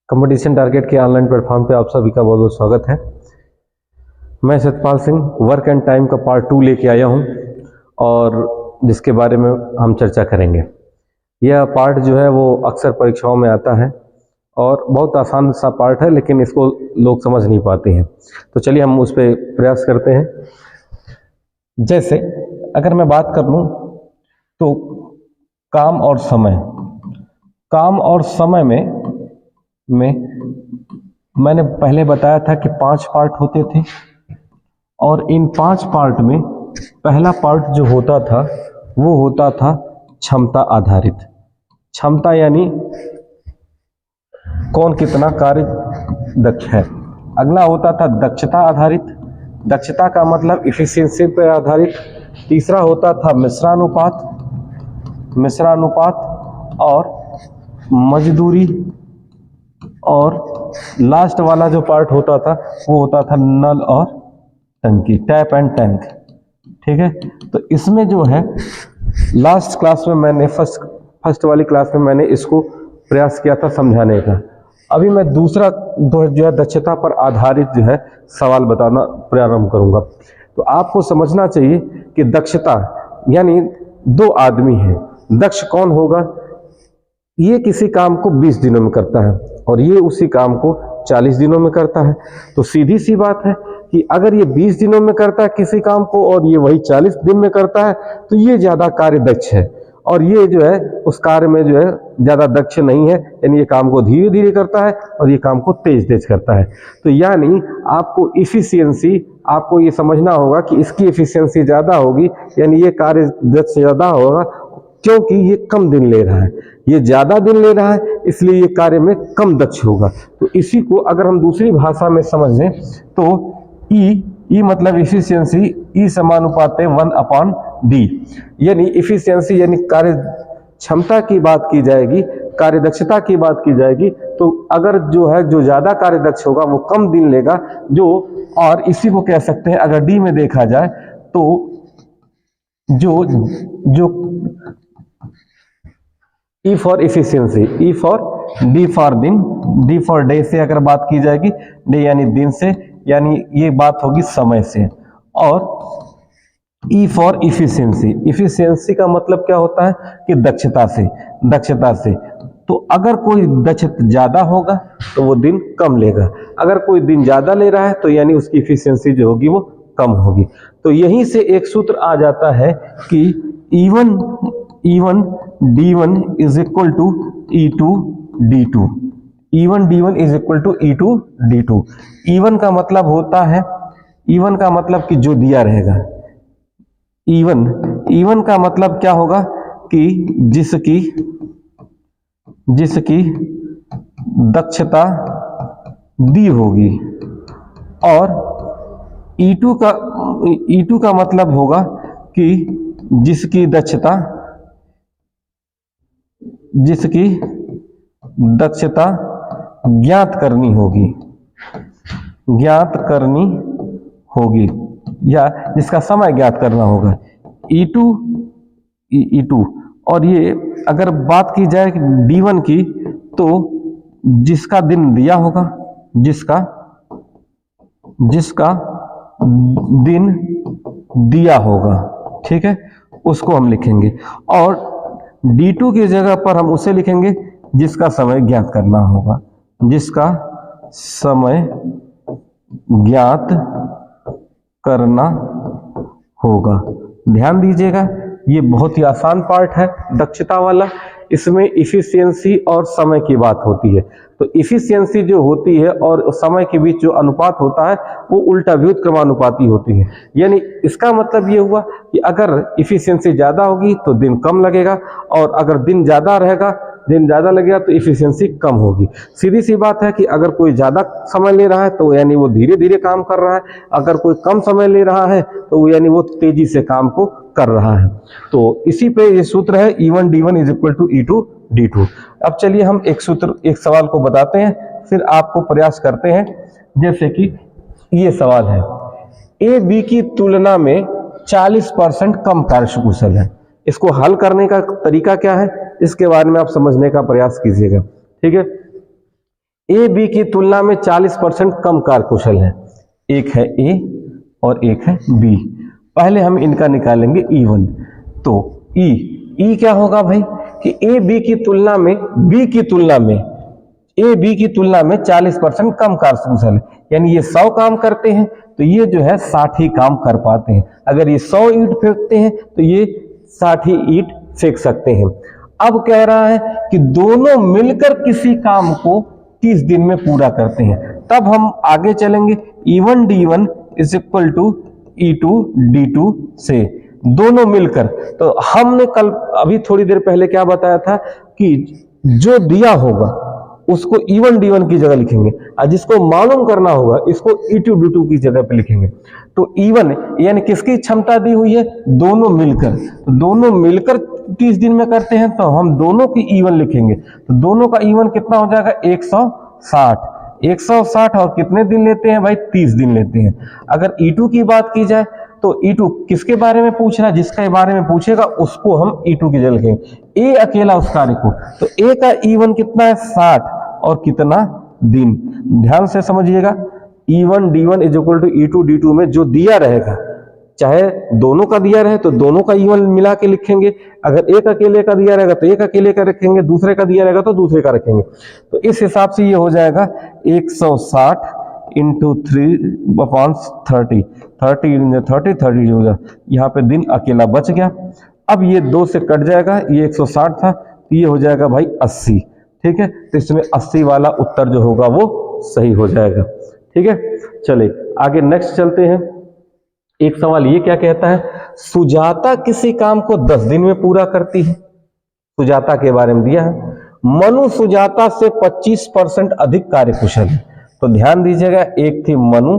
Competition target के online platform पे आप सभी का बहुत बहुत स्वागत है। मैं Satpal Singh work and time का पार्ट 2 लेके आया हूँ और जिसके बारे में हम चर्चा करेंगे। यह पार्ट जो है वो अक्सर परीक्षाओं में आता है और बहुत आसान सा पार्ट है, लेकिन इसको लोग समझ नहीं पाते हैं। तो चलिए हम उस पर प्रयास करते हैं। जैसे अगर मैं बात कर लूँ तो काम और समय में मैंने पहले बताया था कि 5 पार्ट होते थे और इन 5 पार्ट में पहला पार्ट जो होता था वो होता था क्षमता आधारित। क्षमता यानी कौन कितना कार्य दक्ष है। अगला होता था दक्षता आधारित। दक्षता का मतलब इफिशिएंसी पर आधारित। तीसरा होता था मिश्रानुपात और मजदूरी। और लास्ट वाला जो पार्ट होता था वो होता था नल और टंकी, टैप एंड टैंक। ठीक है, तो इसमें जो है लास्ट क्लास में मैंने फर्स्ट वाली क्लास में मैंने इसको प्रयास किया था समझाने का। अभी मैं दूसरा जो है दक्षता पर आधारित जो है सवाल बताना प्रारंभ करूंगा। तो आपको समझना चाहिए कि दक्षता यानी 2 आदमी हैं। दक्ष कौन होगा? ये किसी काम को 20 दिनों में करता है और ये उसी काम को 40 दिनों में करता है। तो सीधी सी बात है कि अगर ये 20 दिनों में करता है किसी काम को और ये वही 40 दिन में करता है तो ये ज़्यादा कार्य दक्ष है और ये जो है उस कार्य में जो है ज़्यादा दक्ष नहीं है। यानी ये काम को धीरे धीरे करता है और ये काम को तेज तेज करता है। तो यानी आपको आपको ये समझना होगा कि इसकी एफिशिएंसी ज़्यादा होगी, यानी ये कार्य दक्ष ज़्यादा होगा क्योंकि ये कम दिन ले रहा है। ये ज़्यादा दिन ले रहा है इसलिए ये कार्य में कम दक्ष होगा। तो इसी को अगर हम दूसरी भाषा में समझें तो ई मतलब इफिशियंसी, ई समानुपात है 1/d। यानी इफिशियंसी यानी कार्य क्षमता की बात की जाएगी, कार्य दक्षता की बात की जाएगी तो अगर जो ज़्यादा कार्य दक्ष होगा वो कम दिन लेगा। और इसी को कह सकते हैं अगर डी में देखा जाए तो जो E for efficiency, E for D for दिन, डी फॉर डे से अगर बात की जाएगी, डे यानी दिन से, यानी ये बात होगी समय से। और ई फॉर इफिशियंसी, इफिशियंसी का मतलब क्या होता है कि दक्षता से। तो अगर कोई दक्षता ज्यादा होगा तो वो दिन कम लेगा, अगर कोई दिन ज्यादा ले रहा है तो यानी उसकी इफिशियंसी जो होगी वो कम होगी। तो यहीं से एक सूत्र आ जाता है कि E1 D1 is equal to E2 D2। E1 D1 is equal to E2 D2। E1 का मतलब होता है, E1 का मतलब कि जो दिया रहेगा। E1 का मतलब क्या होगा कि जिसकी दक्षता दी होगी। और E2 का मतलब होगा कि जिसकी दक्षता ज्ञात करनी होगी या जिसका समय ज्ञात करना होगा। E2 और ये अगर बात की जाए D1 की तो जिसका दिन दिया होगा, जिसका दिन दिया होगा, ठीक है, उसको हम लिखेंगे। और D2 की जगह पर हम उसे लिखेंगे जिसका समय ज्ञात करना होगा, जिसका समय ज्ञात करना होगा। ध्यान दीजिएगा ये बहुत ही आसान पार्ट है दक्षता वाला। इसमें इफिशियंसी और समय की बात होती है। तो इफिशियंसी जो होती है और समय के बीच जो अनुपात होता है वो उल्टा व्युत क्रमानुपाती होती है। यानी इसका मतलब ये हुआ कि अगर इफिशियंसी ज़्यादा होगी तो दिन कम लगेगा और अगर दिन ज़्यादा लगेगा तो इफिशियंसी कम होगी। सीधी सी बात है कि अगर कोई ज़्यादा समय ले रहा है तो यानी वो धीरे धीरे काम कर रहा है, अगर कोई कम समय ले रहा है तो यानी वो तेजी से काम को कर रहा है। तो इसी पे ये सूत्र है E1 D1 is equal to E2 D2। अब चलिए हम एक सवाल को बताते हैं, फिर आपको प्रयास करते हैं। जैसे कि ये सवाल है, ए बी की तुलना में 40% कम कार्यकुशल है। इसको हल करने का तरीका क्या है इसके बारे में आप समझने का प्रयास कीजिएगा। ठीक है, ए बी की तुलना में 40% कम कार्यकुशल है। एक है ए और एक है बी। पहले हम इनका निकालेंगे E1। तो ई क्या होगा भाई कि ए बी की तुलना में बी की तुलना में ए बी की तुलना में 40% कम कार्यकुशल है, यानी ये 100 काम करते हैं तो ये जो है 60 ही काम कर पाते हैं। अगर ये 100 ईंट फेंकते हैं तो ये 60 ही ईंट फेंक सकते हैं। अब कह रहा है कि दोनों मिलकर किसी काम को 30 दिन में पूरा करते हैं, तब हम आगे चलेंगे। E1 D1 is equal to E2 D2 से दोनों मिलकर। तो हमने कल अभी थोड़ी देर पहले क्या बताया था कि जो दिया होगा उसको E1 D1 की जगह लिखेंगे और जिसको मालूम करना होगा इसको E2 D2 की जगह पे लिखेंगे। तो E1 यानी किसकी क्षमता दी हुई है, दोनों मिलकर। तो दोनों मिलकर 30 दिन में करते हैं तो हम दोनों की E1 लिखेंगे। तो दोनों का E1 कितना हो जाएगा 160। 160 और कितने दिन लेते हैं भाई, 30 दिन लेते हैं। अगर E2 की बात की जाए तो E2 किसके बारे में पूछ रहा है, जिसके बारे में पूछेगा उसको हम E2 की जगह लिखेंगे। ए अकेला उस कार्य को, तो ए का E1 कितना है 60 और कितना दिन। ध्यान से समझिएगा, E1 D1 is equal to E2 D2 में जो दिया रहेगा, चाहे दोनों का दिया रहे तो दोनों का E1 मिला के लिखेंगे। अगर एक अकेले का दिया रहेगा तो एक अकेले का रखेंगे, दूसरे का दिया रहेगा तो दूसरे का रखेंगे। तो इस हिसाब से ये हो जाएगा 160 इंटू 3/30 30 हो जाएगा। यहाँ पे दिन अकेला बच गया। अब ये 2 से कट जाएगा, ये 160 था तो ये हो जाएगा भाई 80। ठीक है, तो इसमें 80 वाला उत्तर जो होगा वो सही हो जाएगा। ठीक है, चलिए आगे नेक्स्ट चलते हैं। एक सवाल ये क्या कहता है, सुजाता किसी काम को 10 दिन में पूरा करती है। सुजाता के बारे में दिया है, मनु सुजाता से 25% अधिक कार्यकुशल है। तो ध्यान दीजिएगा, एक थी मनु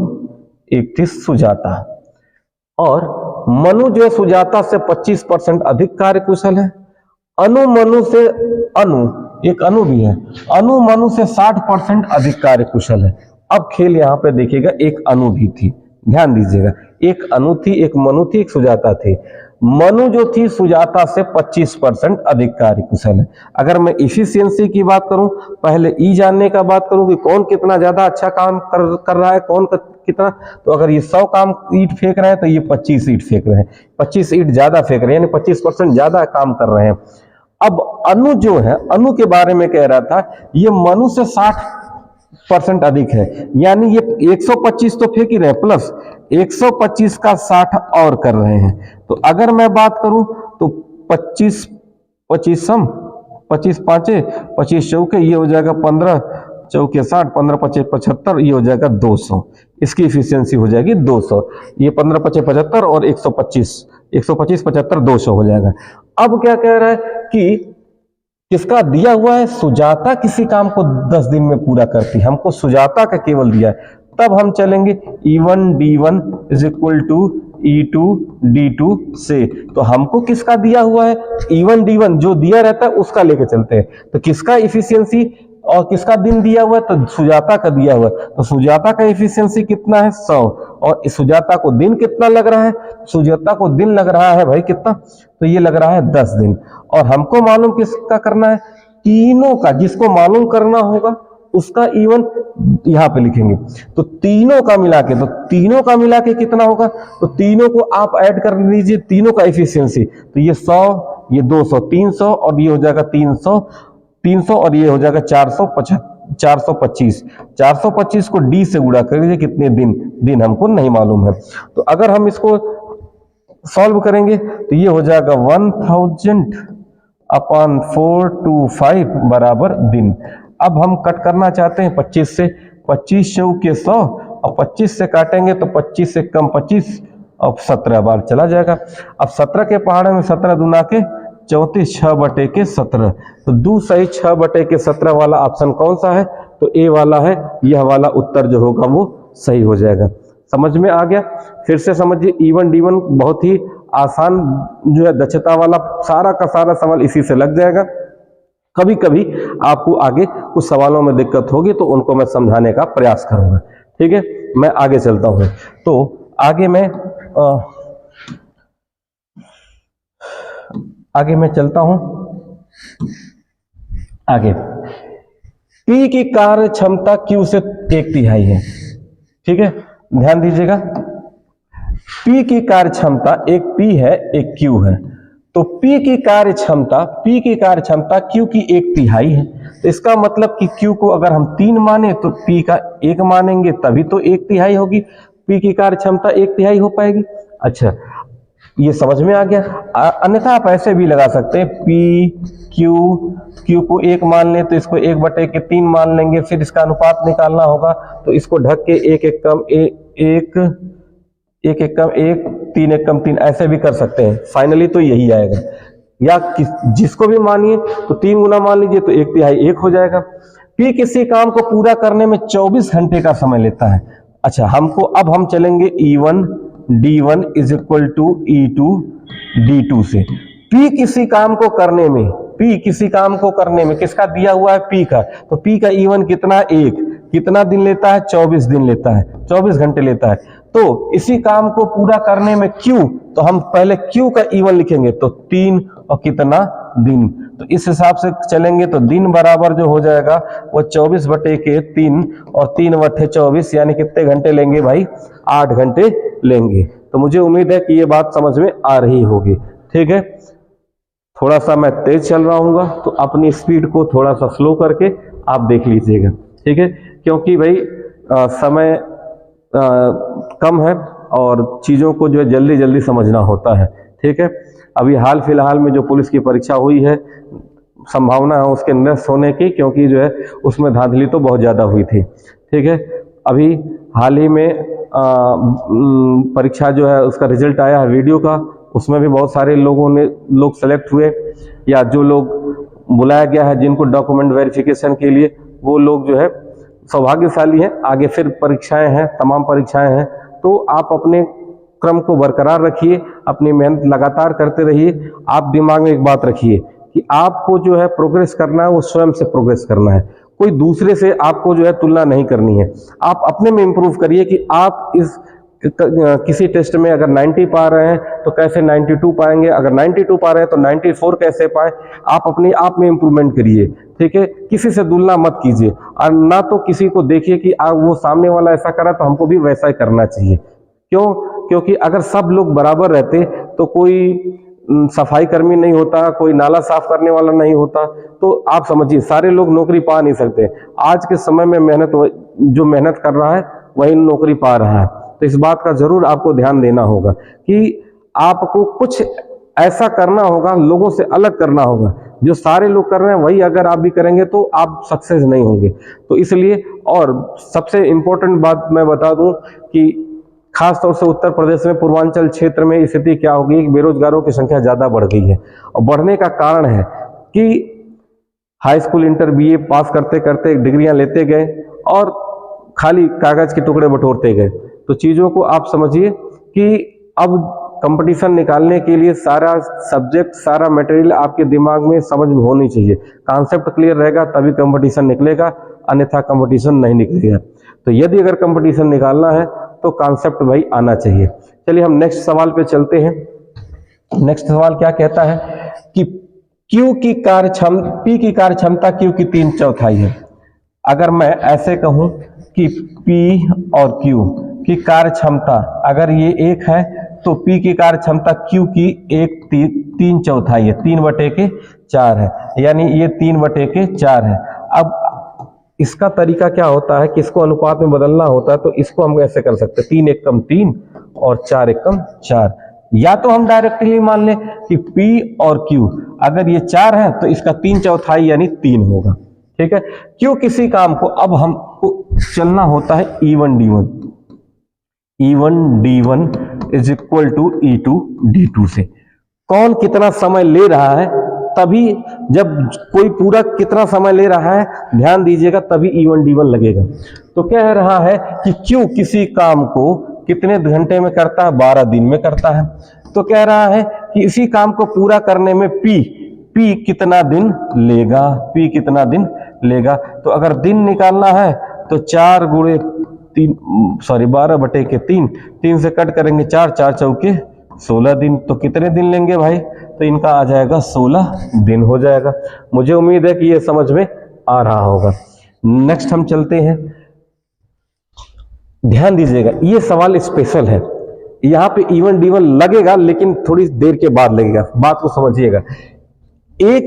एक थी सुजाता, और मनु जो है सुजाता से 25% अधिक कार्यकुशल है। अनु मनु से एक अनु भी है, अनु मनु से 60% अधिक कार्यकुशल है। अब खेल यहां पे देखिएगा, एक अनु भी थी, ध्यान दीजिएगा, एक अनु थी, एक मनु थी, एक सुजाता थी। मनु जो थी सुजाता से 25% अधिक कार्यकुशल है। अगर मैं इफिशियंसी की बात करूं, पहले ई जानने का बात करूं कि कौन कितना ज्यादा अच्छा काम कर रहा है, कौन कितना, तो अगर ये 100 काम ईंट फेंक रहे हैं तो ये 25 ईंट फेंक रहे हैं, 25 ईंट ज्यादा फेंक रहे हैं, यानी 25% ज्यादा काम कर रहे हैं। अब अनु जो है, अनु के बारे में कह रहा था, ये मनु से 60% अधिक है, यानी ये 125 तो फेंक ही रहे प्लस 125 का 60 और कर रहे हैं। तो अगर मैं बात करूं तो 25 पांचे 25 चौके, ये हो जाएगा 15 चौके 60, 15 पचे 75, ये हो जाएगा 200। इसकी इफिशियंसी हो जाएगी 200। ये 15 पचे 75 और 125 75 200 हो जाएगा। अब क्या कह रहा है कि किसका दिया हुआ है, सुजाता किसी काम को 10 दिन में पूरा करती है, हमको सुजाता का केवल दिया है। तब हम चलेंगे E1 D1 is equal to E2 D2 से। तो हमको किसका दिया हुआ है, E1 D1 जो दिया रहता है उसका लेके चलते हैं। तो किसका इफिशियंसी और किसका दिन दिया हुआ है, तो सुजाता का दिया हुआ है। तो सुजाता का इफिशियंसी कितना है 100, और सुजाता को दिन कितना लग रहा है, सुजाता को दिन लग रहा है भाई कितना, तो ये लग रहा है 10 दिन। और हमको मालूम किसका करना है, तीनों का, जिसको मालूम करना होगा उसका E1 यहां पे लिखेंगे। तो तीनों का मिला के, तो तीनों का मिला के कितना होगा, तो तीनों को आप ऐड कर लीजिए, तीनों का एफिशिएंसी। तो ये 100, ये 200, 300 और ये हो जाएगा 300 और ये हो जाएगा 425। 425 को D से गुणा कर लीजिए, कितने दिन हमको नहीं मालूम है। तो अगर हम इसको सॉल्व करेंगे तो ये हो जाएगा 1000/425 बराबर दिन। अब हम कट करना चाहते हैं 25 से, 25 चौके 100 और 25 से काटेंगे तो 25 से कम 25 और 17 बार चला जाएगा। अब 17 के पहाड़े में 17 दूना के 34, 6/17। तो दू सही 6/17 वाला ऑप्शन कौन सा है, तो ए वाला है। यह वाला उत्तर जो होगा वो सही हो जाएगा। समझ में आ गया। फिर से समझिए, E1 D1 बहुत ही आसान जो है दक्षता वाला, सारा का सारा सवाल इसी से लग जाएगा। कभी कभी आपको आगे कुछ सवालों में दिक्कत होगी तो उनको मैं समझाने का प्रयास करूंगा। ठीक है, मैं आगे चलता हूं। तो आगे मैं चलता हूं। आगे P की कार्य क्षमता Q से 1/3 है। ठीक है, ध्यान दीजिएगा, P की कार्य क्षमता, एक P है एक Q है, तो P की कार्य क्षमता Q की 1/3 है। तो इसका मतलब कि Q को अगर हम 3 माने तो P का 1 मानेंगे, तभी तो 1/3 होगी, P की कार्य क्षमता 1/3 हो पाएगी। अच्छा, ये समझ में आ गया। अन्यथा आप ऐसे भी लगा सकते हैं, Q को 1 मान लें तो इसको 1/3 मान लेंगे, फिर इसका अनुपात निकालना होगा, तो इसको ढक के 1 1 कम 1 1 1 कम 1 3 1 कम 3 ऐसे भी कर सकते हैं। फाइनली तो यही आएगा, या जिसको भी मानिए तो 3 गुना मान लीजिए तो 1/3 1 हो जाएगा। P किसी काम को पूरा करने में 24 घंटे का समय लेता है। अच्छा, अब हम चलेंगे E1 D1 is equal to E2 D2 से। P किसी काम को करने में किसका दिया हुआ है? P का। तो P का E1 कितना? 1। कितना दिन लेता है? 24 दिन लेता है, 24 घंटे लेता है। तो इसी काम को पूरा करने में Q, तो हम पहले Q का E1 लिखेंगे, तो 3 और कितना? दिन। तो इस हिसाब से चलेंगे तो दिन बराबर जो हो जाएगा वो 24/3 और 3/24, यानी कितने घंटे लेंगे भाई? 8 घंटे लेंगे। तो मुझे उम्मीद है कि ये बात समझ में आ रही होगी। ठीक है, थोड़ा सा मैं तेज चल रहा हूँ, तो अपनी स्पीड को थोड़ा सा स्लो करके आप देख लीजिएगा। ठीक है, क्योंकि भाई समय कम है और चीज़ों को जो है जल्दी जल्दी समझना होता है। ठीक है, अभी हाल फिलहाल में जो पुलिस की परीक्षा हुई है, संभावना है उसके नष्ट होने की, क्योंकि जो है उसमें धांधली तो बहुत ज़्यादा हुई थी। ठीक है, अभी हाल ही में परीक्षा जो है उसका रिजल्ट आया है वीडियो का, उसमें भी बहुत सारे लोग सेलेक्ट हुए, या जो लोग बुलाया गया है जिनको डॉक्यूमेंट वेरिफिकेशन के लिए, वो लोग जो है सौभाग्यशाली हैं। आगे फिर परीक्षाएं हैं, तमाम परीक्षाएं हैं, तो आप अपने क्रम को बरकरार रखिए, अपनी मेहनत लगातार करते रहिए। आप दिमाग में एक बात रखिए कि आपको जो है प्रोग्रेस करना है, वो स्वयं से प्रोग्रेस करना है, कोई दूसरे से आपको जो है तुलना नहीं करनी है। आप अपने में इंप्रूव करिए कि आप किसी टेस्ट में अगर 90 पा रहे हैं तो कैसे 92 पाएंगे, अगर 92 पा रहे हैं तो 94 कैसे पाए। आप अपने आप में इंप्रूवमेंट करिए। ठीक है, किसी से तुलना मत कीजिए, और ना तो किसी को देखिए कि वो सामने वाला ऐसा करा तो हमको भी वैसा ही करना चाहिए। क्यों? क्योंकि अगर सब लोग बराबर रहते तो कोई सफाई कर्मी नहीं होता, कोई नाला साफ करने वाला नहीं होता, तो आप समझिए सारे लोग नौकरी पा नहीं सकते। आज के समय में जो मेहनत कर रहा है वही नौकरी पा रहा है। तो इस बात का जरूर आपको ध्यान देना होगा कि आपको कुछ ऐसा करना होगा, लोगों से अलग करना होगा। जो सारे लोग कर रहे हैं वही अगर आप भी करेंगे तो आप सक्सेस नहीं होंगे। तो इसलिए, और सबसे इम्पोर्टेंट बात मैं बता दूं कि खास तौर से उत्तर प्रदेश में पूर्वांचल क्षेत्र में स्थिति क्या होगी, बेरोजगारों की संख्या ज्यादा बढ़ गई है, और बढ़ने का कारण है कि हाई स्कूल इंटर बीए पास करते करते डिग्रियां लेते गए और खाली कागज के टुकड़े बटोरते गए। तो चीजों को आप समझिए कि अब कंपटीशन निकालने के लिए सारा सब्जेक्ट, सारा मटेरियल आपके दिमाग में समझ में होनी चाहिए। कॉन्सेप्ट क्लियर रहेगा तभी कंपटीशन निकलेगा, अन्यथा कंपटीशन नहीं निकलेगा। तो यदि अगर कंपटीशन निकालना है तो कॉन्सेप्ट भाई आना चाहिए। चलिए हम नेक्स्ट सवाल पे चलते हैं। नेक्स्ट सवाल क्या कहता है कि P की कार्य क्षमता Q की 3/4 है। अगर मैं ऐसे कहूं कि P और Q की कार्य क्षमता अगर ये 1 है तो P की कार्य क्षमता Q की 3/4 है, 3/4 है, यानी ये 3/4 है। अब इसका तरीका क्या होता है कि इसको अनुपात में बदलना होता है, तो इसको हम ऐसे कर सकते हैं, 3 1 कम 3 और 4 1 कम 4। या तो हम डायरेक्टली मान लें कि P और Q अगर ये 4 है तो इसका 3/4 यानी 3 होगा। ठीक है, क्यों किसी काम को अब हमको चलना होता है E1 D1 is equal to E2 D2 से। कौन कितना समय ले रहा है, तभी जब कोई पूरा कितना समय ले रहा है, ध्यान दीजिएगा, तभी E1 D1 लगेगा। तो कह रहा है कि क्यों किसी काम को कितने घंटे में करता है, 12 दिन में करता है। तो कह रहा है कि इसी काम को पूरा करने में P कितना दिन लेगा, P कितना दिन लेगा। तो अगर दिन निकालना है तो 12/3, 3 से कट करेंगे 4, 4 चौके 16 दिन। तो कितने दिन लेंगे भाई? तो इनका आ जाएगा 16 दिन हो जाएगा। मुझे उम्मीद है कि ये समझ में आ रहा होगा। नेक्स्ट हम चलते हैं, ध्यान दीजिएगा ये सवाल स्पेशल है, यहां पे इवन डीवन लगेगा लेकिन थोड़ी देर के बाद लगेगा, बात को समझिएगा। ए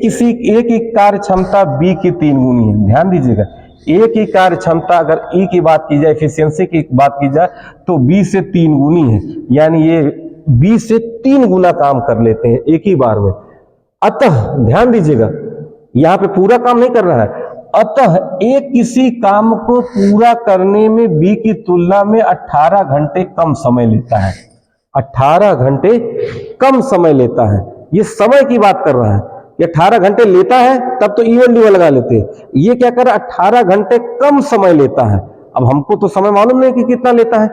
की कार्य क्षमता बी की 3 गुनी है। ध्यान दीजिएगा, ए की कार्य क्षमता अगर ई की बात की जाए, एफिशिएंसी की बात की जाए, तो बी से 3 गुनी है, यानी ये बी से 3 गुना काम कर लेते हैं एक ही बार में। अतः ध्यान दीजिएगा, यहां पे पूरा काम नहीं कर रहा है, अतः ए किसी काम को पूरा करने में बी की तुलना में 18 घंटे कम समय लेता है। 18 घंटे कम समय लेता है, ये समय की बात कर रहा है। ये 18 घंटे लेता है तब तो इवन डीवन लगा लेते हैं, ये क्या कर रहा है 18 घंटे कम समय लेता है। अब हमको तो समय मालूम नहीं कि कितना लेता है,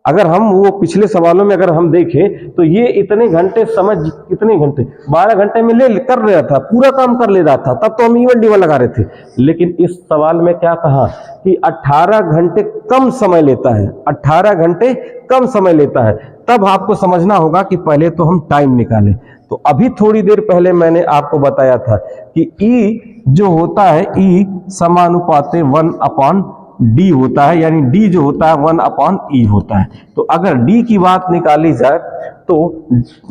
अगर हम वो पिछले सवालों में अगर हम देखें तो ये इतने घंटे समय, कितने घंटे 12 घंटे में ले कर रहा था, पूरा काम कर ले रहा था, तब तो हम इवन डीवन लगा रहे थे। लेकिन इस सवाल में क्या कहा कि 18 घंटे कम समय लेता है, 18 घंटे कम समय लेता है। तब आपको समझना होगा कि पहले तो हम टाइम निकालें। तो अभी थोड़ी देर पहले मैंने आपको बताया था कि ई जो होता है, ई समानुपाते 1/d होता है, यानी d जो होता है 1/e होता है। तो अगर d की बात निकाली जाए तो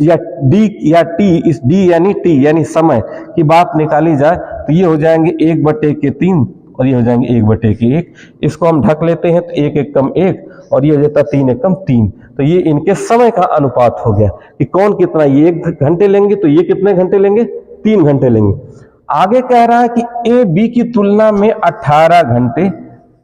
या d या t, इस d यानी t यानी समय की बात निकाली जाए तो ये हो जाएंगे 1/3 और ये हो जाएंगे 1/1। इसको हम ढक लेते हैं तो 1 1 कम 1 और ये हो जाता 3 1 कम 3। तो ये इनके समय का अनुपात हो गया कि कौन कितना, ये 1 घंटे लेंगे तो ये कितने घंटे लेंगे, 3 घंटे लेंगे। आगे कह रहा है कि ए बी की तुलना में 18 घंटे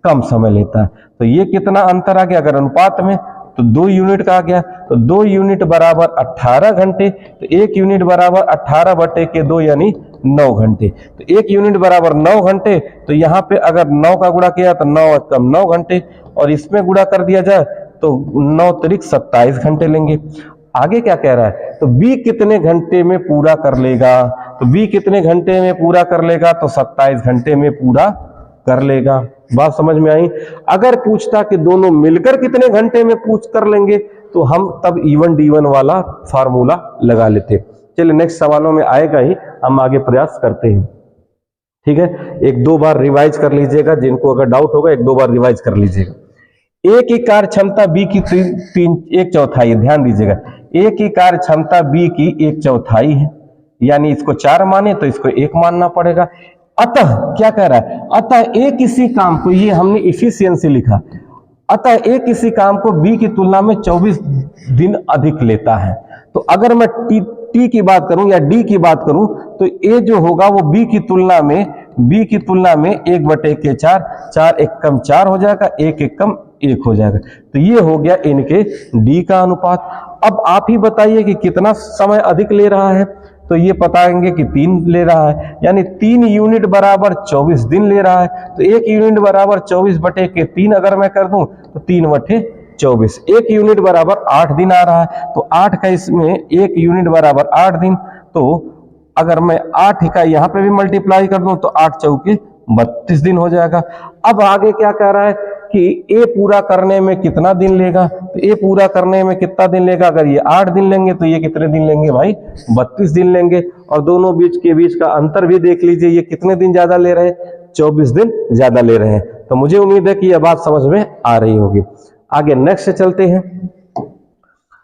कम समय लेता है। तो ये कितना अंतर आ गया, अगर अनुपात में तो 2 यूनिट का आ गया, तो 2 यूनिट बराबर 18 घंटे, तो 1 यूनिट बराबर 18/2 यानी 9 घंटे। तो 1 यूनिट बराबर 9 घंटे, तो यहाँ पे अगर 9 का गुणा किया तो 9 कम 9 घंटे, और इसमें गुणा कर दिया जाए तो 9 त्रिक 27 घंटे लेंगे। आगे क्या कह रहा है, तो बी कितने घंटे में पूरा कर लेगा, तो बी कितने घंटे में पूरा कर लेगा, तो 27 घंटे में पूरा कर लेगा। बात समझ में आई। अगर पूछता कि दोनों मिलकर कितने घंटे में पूछ कर लेंगे तो हम तब इवन डीवन वाला फार्मूला लगा लेते। चलिए नेक्स्ट सवालों में आएगा ही, हम आगे प्रयास करते हैं। ठीक है, 1-2 बार रिवाइज कर लीजिएगा, जिनको अगर डाउट होगा 1-2 बार रिवाइज कर लीजिएगा। ए की कार्य क्षमता बी की 1/4 है। ध्यान दीजिएगा, ए की कार्य क्षमता बी की 1/4 है, यानी इसको 4 माने तो इसको 1 मानना पड़ेगा। अतः क्या कह रहा है, अतः ए किसी काम को, ये हमने इफिशियंसी लिखा, अतः ए किसी काम को बी की तुलना में 24 दिन अधिक लेता है। तो अगर मैं टी की बात करूं या डी की बात करूं तो ए जो होगा वो बी की तुलना में 1/4, 4 1 कम 4 हो जाएगा, 1 1 कम 1 हो जाएगा। तो ये हो गया इनके डी का अनुपात। अब आप ही बताइए कि कितना समय अधिक ले रहा है, तो ये बताएंगे कि 3 ले रहा है, यानी 3 यूनिट बराबर 24 दिन ले रहा है। तो 1 यूनिट बराबर 24/3 अगर मैं कर दूं तो 3/24, 1 यूनिट बराबर 8 दिन आ रहा है। तो 8 का इसमें 1 यूनिट बराबर 8 दिन, तो अगर मैं 8 का यहाँ पे भी मल्टीप्लाई कर दूं तो 8 चौके 32 दिन हो जाएगा। अब आगे क्या कह रहा है कि ए पूरा करने में कितना दिन लेगा, तो ए पूरा करने में कितना दिन लेगा, अगर ये 8 दिन लेंगे तो ये कितने दिन लेंगे भाई, 32 दिन लेंगे। और दोनों बीच का अंतर भी देख लीजिए, ये कितने दिन ज्यादा ले रहे हैं, 24 दिन ज्यादा ले रहे हैं। तो मुझे उम्मीद है कि यह बात समझ में आ रही होगी। आगे नेक्स्ट चलते हैं।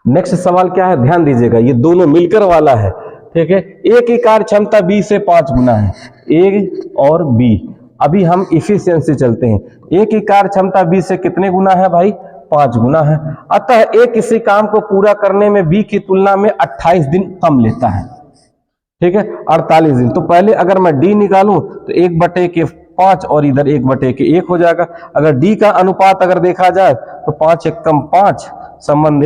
नेक्स्ट सवाल क्या है, ध्यान दीजिएगा, ये दोनों मिलकर वाला है। ठीक है, ए की कार्य क्षमता बी से 5 गुना है, ए और बी। अभी हम इफिशियंसी चलते हैं, ए की कार्य क्षमता बी से कितने गुना है भाई, 5 गुना है। अतः ए किसी काम को पूरा करने में बी की तुलना में 28 दिन कम लेता है। ठीक है, 48 दिन। तो पहले अगर मैं डी निकालूं तो 1/5 और इधर 1/1 हो जाएगा। अगर डी का अनुपात अगर देखा जाए तो 5 1 कम 5 संबंध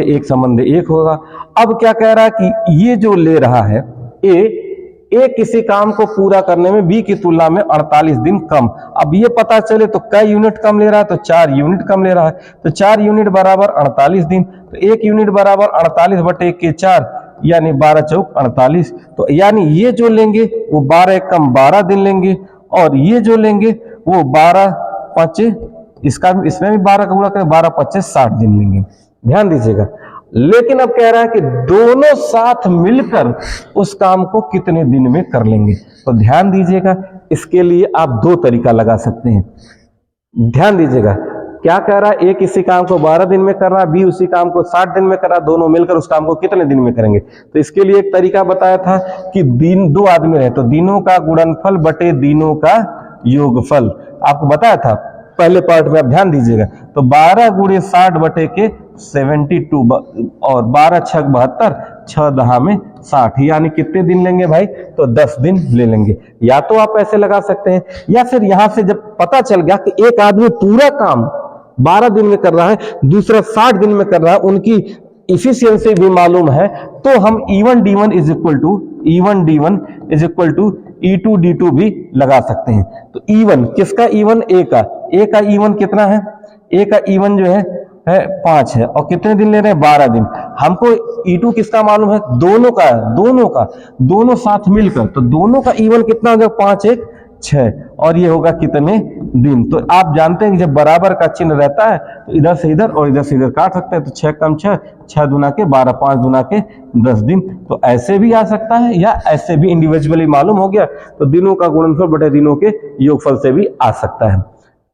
1 होगा। अब क्या कह रहा है कि ये जो ले रहा है ए किसी काम को पूरा करने में बी की तुलना में 48 दिन कम। अब ये पता चले तो कै यूनिट कम ले रहा है, तो 4 यूनिट कम ले रहा है। तो 4 यूनिट बराबर 48 दिन, तो 1 यूनिट बराबर 48/4 यानी 12 चौक 48। तो यानी ये जो लेंगे वो 12 1 कम 12 दिन लेंगे, और ये जो लेंगे वो 12 5 इसमें भी 12 का गुणा करें, 12 5 60 दिन लेंगे। ध्यान दीजिएगा, लेकिन अब कह रहा है कि दोनों साथ मिलकर उस काम को कितने दिन में कर लेंगे। तो ध्यान दीजिएगा, इसके लिए आप 2 तरीका लगा सकते हैं। ध्यान दीजिएगा, क्या कह रहा है, ए किसी काम को 12 दिन में कर रहा है, बी उसी काम को 60 दिन में कर रहा है, दोनों मिलकर उस काम को कितने दिन में करेंगे। तो इसके लिए एक तरीका बताया था कि दिन दो आदमी रहे तो दिनों का गुणनफल बटे दिनों का योगफल, आपको बताया था पहले पार्ट में, आप ध्यान दीजिएगा। तो 12 गुणे 60 बटे के 72 और 12 छक 72, 6 दहा में 60, यानी कितने दिन लेंगे भाई, तो 10 दिन ले लेंगे। या तो आप ऐसे लगा सकते हैं, या फिर यहां से जब पता चल गया कि एक आदमी पूरा काम 12 दिन में कर रहा है, दूसरा 60 दिन में कर रहा है, उनकी इफिशियंसी भी मालूम है, तो हम E1 D1 is equal to E2 D2 भी लगा सकते हैं। तो E1 किसका, E1 ए का E1 कितना है, ए का E1 जो है 5 है, और कितने दिन ले रहे हैं, 12 दिन। हमको E2 किसका मालूम है, दोनों साथ मिलकर, तो दोनों का E1 कितना हो जाएगा, 5 1 6, और ये होगा कितने दिन। तो आप जानते हैं कि जब बराबर का चिन्ह रहता है तो इधर से इधर और इधर से इधर काट सकते हैं। तो 6 कम 6, 6 दुना के 12, 5 दुना के 10 दिन। तो ऐसे भी आ सकता है, या ऐसे भी इंडिविजुअली मालूम हो गया तो दिनों का गुणनफल बटे दिनों के योगफल से भी आ सकता है।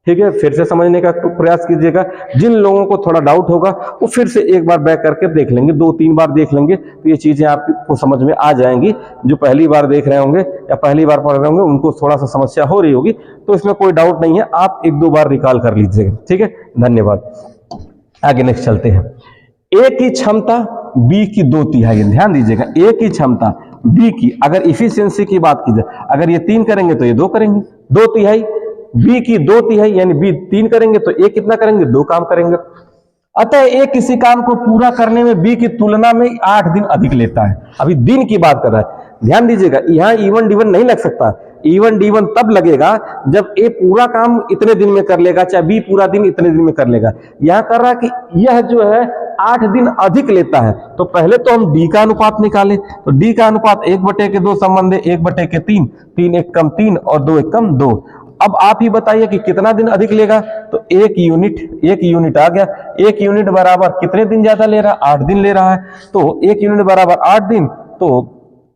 ठीक है, फिर से समझने का प्रयास कीजिएगा। जिन लोगों को थोड़ा डाउट होगा वो फिर से एक बार बैक करके देख लेंगे, 2-3 बार देख लेंगे, तो ये चीजें आपको समझ में आ जाएंगी। जो पहली बार देख रहे होंगे या पहली बार पढ़ रहे होंगे उनको थोड़ा सा समस्या हो रही होगी, तो इसमें कोई डाउट नहीं है, आप 1-2 बार रिकॉल कर लीजिएगा। ठीक है, धन्यवाद। आगे नेक्स्ट चलते हैं। ए की क्षमता बी की 2/3, ध्यान दीजिएगा, ए की क्षमता बी की, अगर इफिशियंसी की बात की जाए, अगर ये 3 करेंगे तो ये 2 करेंगे, 2/3, बी की 2/3 यानी बी 3 करेंगे तो ए कितना करेंगे, 2 काम करेंगे। अतः ए किसी काम को पूरा करने में बी की तुलना में 8 दिन अधिक लेता है। अभी दिन की बात कर रहा है, ध्यान दीजिएगा, यहां E1 D1 नहीं लग सकता। E1 D1 तब लगेगा जब ए पूरा काम इतने दिन में कर लेगा, चाहे बी पूरा दिन इतने दिन में कर लेगा। यहां कर रहा है कि यह जो है 8 दिन अधिक लेता है। तो पहले तो हम डी का अनुपात निकालें, तो डी का अनुपात 1/2 संबंध है, 1/3, 3 1 कम 3 और 2 1 कम 2। अब आप ही बताइए कि कितना दिन अधिक लेगा, तो 1 यूनिट आ गया। 1 यूनिट बराबर कितने दिन ज्यादा ले रहा है, 8 दिन ले रहा है। तो 1 यूनिट बराबर 8 दिन, तो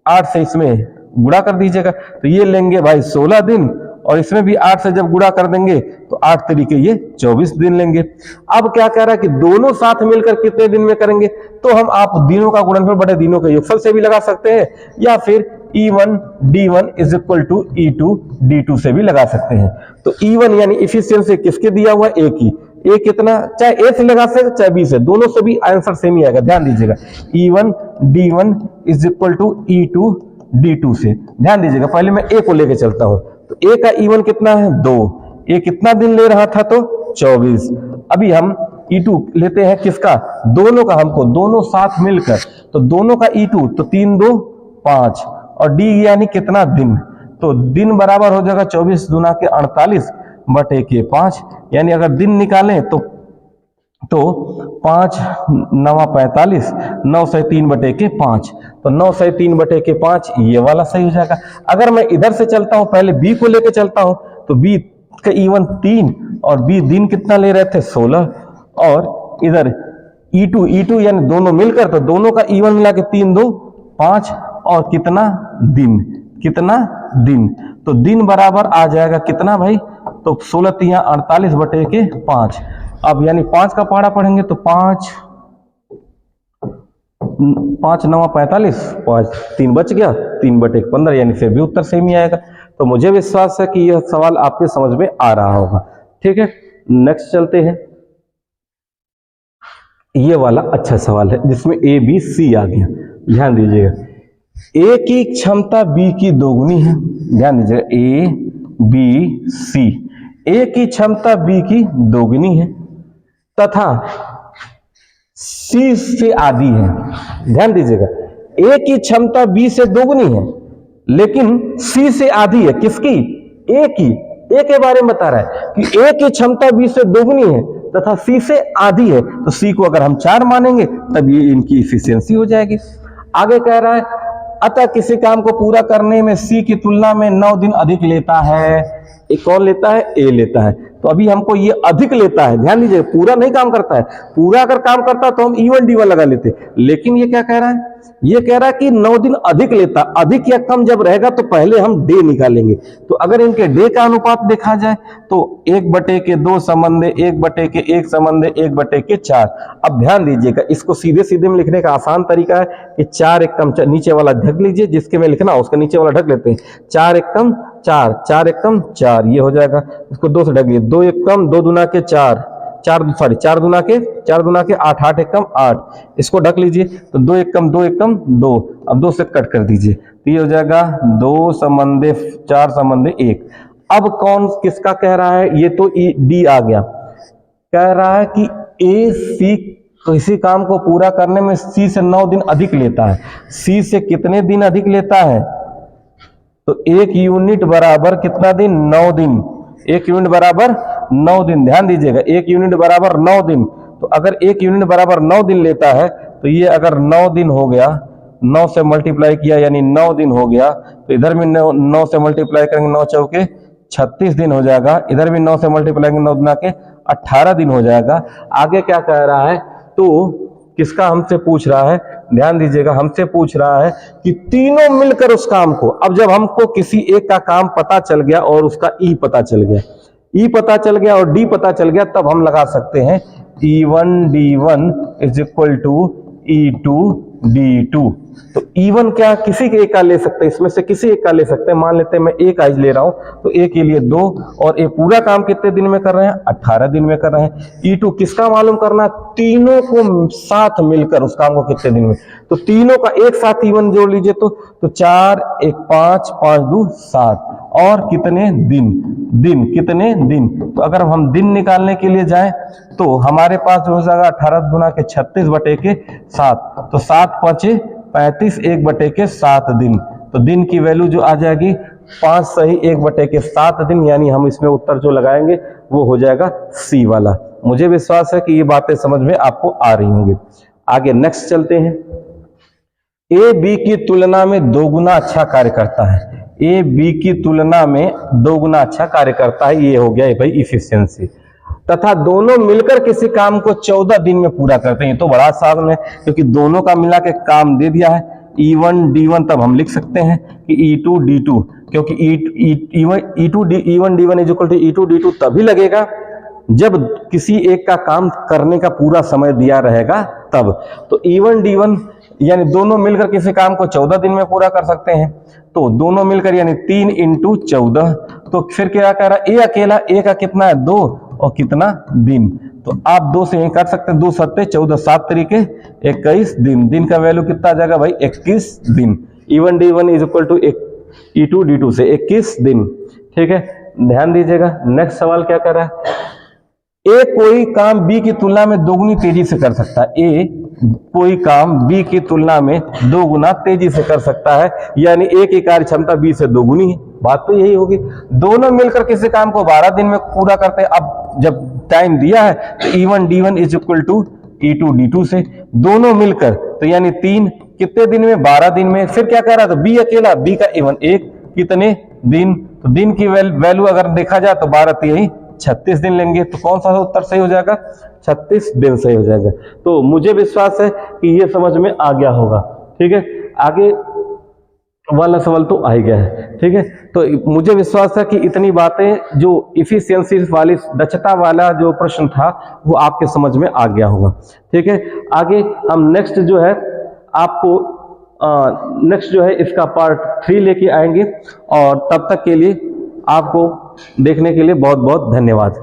8 से इसमें गुणा कर दीजिएगा, तो ये लेंगे भाई 16 दिन, और इसमें भी 8 से जब गुणा कर देंगे तो 8 तरीके ये 24 दिन लेंगे। अब क्या कह रहा है कि दोनों साथ मिलकर कितने दिन में करेंगे, तो हम आप दिनों का गुणनफल बटे दिनों के योगफल से भी लगा सकते हैं, या फिर E1 D1 is equal to E2 D2 से भी लगा सकते हैं। तो E1 यानी इफिशियंसी किसके दिया हुआ, ए की, ए कितना, चाहे ए से लगा सकते चाहे बी से, दोनों से भी आंसर सेम ही आएगा। ध्यान दीजिएगा, E1 D1 is equal to E2 D2 से। ध्यान दीजिएगा, पहले मैं ए को लेके चलता हूं, तो ए का E1 कितना है, 2, ए कितना दिन ले रहा था, तो 24। अभी हम E2 लेते हैं, किसका, दोनों का, हमको दोनों साथ मिलकर, तो दोनों का E2, तो 3 2 5, और डी यानी कितना दिन, तो दिन बराबर हो जाएगा 24 दुना के 48 बटे के 5, यानी अगर दिन निकालें तो 5 9 45, 9 से 3 बटे के 5, तो 9 से 3 बटे के 5 ये वाला सही हो जाएगा। अगर मैं इधर से चलता हूं, पहले बी को लेके चलता हूं, तो बी का E1 3, और बी दिन कितना ले रहे थे, 16, और इधर E2 यानी दोनों मिलकर, तो दोनों का E1 मिला के 3 2 5, और कितना दिन, तो दिन बराबर आ जाएगा कितना भाई, तो 16 3 48 बटे के 5। अब यानी 5 का पहाड़ा पढ़ेंगे तो 5 9 45, 5 3 बच गया, 3 बटे 15, यानी फिर भी उत्तर सेम ही आएगा। तो मुझे विश्वास है कि यह सवाल आपके समझ में आ रहा होगा। ठीक है, नेक्स्ट चलते हैं। ये वाला अच्छा सवाल है जिसमें ए बी सी आ गया। ध्यान दीजिएगा, ए की क्षमता बी की दोगुनी है। ध्यान दीजिएगा, ए बी सी, ए की क्षमता बी की दोगुनी है तथा सी से आधी है। ध्यान दीजिएगा, ए की क्षमता बी से दोगुनी है लेकिन सी से आधी है। किसकी, ए की, ए के बारे में बता रहा है कि ए की क्षमता बी से दोगुनी है तथा सी से आधी है। तो सी को अगर हम 4 मानेंगे तब ये इनकी इफिशियंसी हो जाएगी। आगे कह रहा है, अतः किसी काम को पूरा करने में सी की तुलना में 9 दिन अधिक लेता है। कौन लेता है, ए लेता है। तो तो अभी हमको ये अधिक लेता है, ध्यान दीजिए, पूरा नहीं काम करता है। पूरा अगर काम करता तो हम E1 D1 लगा लेते, लेकिन ये क्या कह रहा है, ये कह रहा है कि 9 दिन अधिक लेता। अधिक या कम जब रहेगा तो पहले हम डे निकालेंगे। तो अगर इनके डे का अनुपात देखा जाए तो 1/2 संबंधे 1/1 संबंधे 1/4। अब ध्यान दीजिएगा, इसको सीधे सीधे में लिखने का आसान तरीका है कि 4 1 कम, नीचे वाला ढक लीजिए, जिसके में लिखना उसका नीचे वाला ढक लेते हैं। 4 1 कम 4, 4 1 कम 4, ये हो जाएगा। इसको 2 से ढक लीजिए, 2 1 कम 2 दूना के 4, 4 दूना के 8, 8 1 कम 8, इसको ढक लीजिए। तो 2 1 कम 2 1 कम 2, अब 2 से कट कर दीजिए, तो ये हो जाएगा 2 संबंधे 4 संबंधे 1। अब कौन किसका कह रहा है, ये तो डी आ गया, कह रहा है कि ए सी किसी काम को पूरा करने में सी से 9 दिन अधिक लेता है। सी से कितने दिन अधिक लेता है, तो 1 यूनिट बराबर कितना दिन, 9 दिन। 1 यूनिट बराबर 9 दिन, ध्यान दीजिएगा, 1 यूनिट बराबर 9 दिन। तो अगर 1 यूनिट बराबर 9 दिन लेता है तो ये अगर 9 दिन हो गया, 9 से मल्टीप्लाई किया यानी 9 दिन हो गया, तो इधर भी 9 से मल्टीप्लाई करेंगे, 9 चौके 36 दिन हो जाएगा। इधर भी 9 से मल्टीप्लाई करेंगे, 9 दुना के 18 दिन हो जाएगा। आगे क्या कह रहा है, तो किसका हमसे पूछ रहा है, ध्यान दीजिएगा, हमसे पूछ रहा है कि तीनों मिलकर उस काम को। अब जब हमको किसी एक का काम पता चल गया और उसका ई पता चल गया, ई पता चल गया और डी पता चल गया, तब हम लगा सकते हैं E1 D1 is equal to E2 D2। तो E1 क्या किसी के एक का ले सकते हैं, इसमें से किसी एक का ले सकते हैं। मान लेते हैं मैं एक आज ले रहा हूं, तो एक के लिए 2, और ये पूरा काम कितने दिन में कर रहे हैं, 18 दिन में कर रहे हैं। E2 किसका मालूम करना, तीनों को साथ मिलकर उस काम को कितने दिन में, तो तीनों का एक साथ E1 जोड़ लीजिए, तो 4 1 5 5 2 7, और कितने दिन, दिन कितने दिन। तो अगर हम दिन निकालने के लिए जाएं तो हमारे पास हो जाएगा 18 गुना के 36/7, तो 7 5 35, 1/7 दिन। तो दिन की वैल्यू जो आ जाएगी 5 सही 1/7 दिन, यानी हम इसमें उत्तर जो लगाएंगे वो हो जाएगा सी वाला। मुझे विश्वास है कि ये बातें समझ में आपको आ रही होंगी। आगे नेक्स्ट चलते हैं। ए बी की तुलना में 2 गुना अच्छा कार्य करता है। ए बी की तुलना में 2 गुना अच्छा कार्य करता है, ये हो गया भाई इफिशियंसी। तथा दोनों मिलकर किसी काम को 14 दिन में पूरा करते हैं, तो बड़ा आसान है क्योंकि दोनों का मिला के काम दे दिया है। E1 D1 तब हम लिख सकते हैं कि E2 D2, क्योंकि E1 D1 is equal to E2 D2 तभी लगेगा जब किसी एक का काम करने का पूरा समय दिया रहेगा तब। तो E1 D1 यानी दोनों मिलकर किसी काम को 14 दिन में पूरा कर सकते हैं, तो दोनों मिलकर यानी 3 × 14। तो फिर क्या कह रहा है, ए अकेला, ए का कितना है 2, और कितना दिन, तो आप 2 से कर सकते हैं, 2 7 14, 7 तरीके 21 दिन। दिन का वैल्यू कितना आ जाएगा भाई 21 दिन। E1 D1 is equal to E2 D2 से 21 दिन। ठीक है, ध्यान दीजिएगा। नेक्स्ट सवाल क्या कर रहा है, ए कोई काम बी की तुलना में 2 गुनी तेजी से कर सकता है। ए कोई काम बी की तुलना में 2 गुना तेजी से कर सकता है, यानी ए की कार्य क्षमता बी से 2 गुनी है। बात तो यही होगी। दोनों मिलकर किसी काम को 12 दिन में पूरा करते हैं। अब जब टाइम दिया है तो E1 D1 is equal to E2 D2 से दोनों मिलकर, तो यानी 3 कितने दिन में, 12 दिन में। फिर क्या कह रहा था, बी अकेला, बी का E1 1 कितने दिन, तो दिन की वैल्यू अगर देखा जाए तो 12 यही 36 दिन लेंगे, तो कौन सा उत्तर सही हो जाएगा, 36 दिन सही हो जाएगा। तो मुझे विश्वास है कि ये समझ में आ गया होगा। ठीक है, आगे वाला सवाल तो आ ही गया है। ठीक है, तो मुझे विश्वास है कि इतनी बातें जो इफिशियंसी वाली दक्षता वाला जो प्रश्न था वो आपके समझ में आ गया होगा। ठीक है, आगे हम नेक्स्ट जो है आपको नेक्स्ट जो है इसका पार्ट 3 लेके आएंगे, और तब तक के लिए आपको देखने के लिए बहुत बहुत धन्यवाद।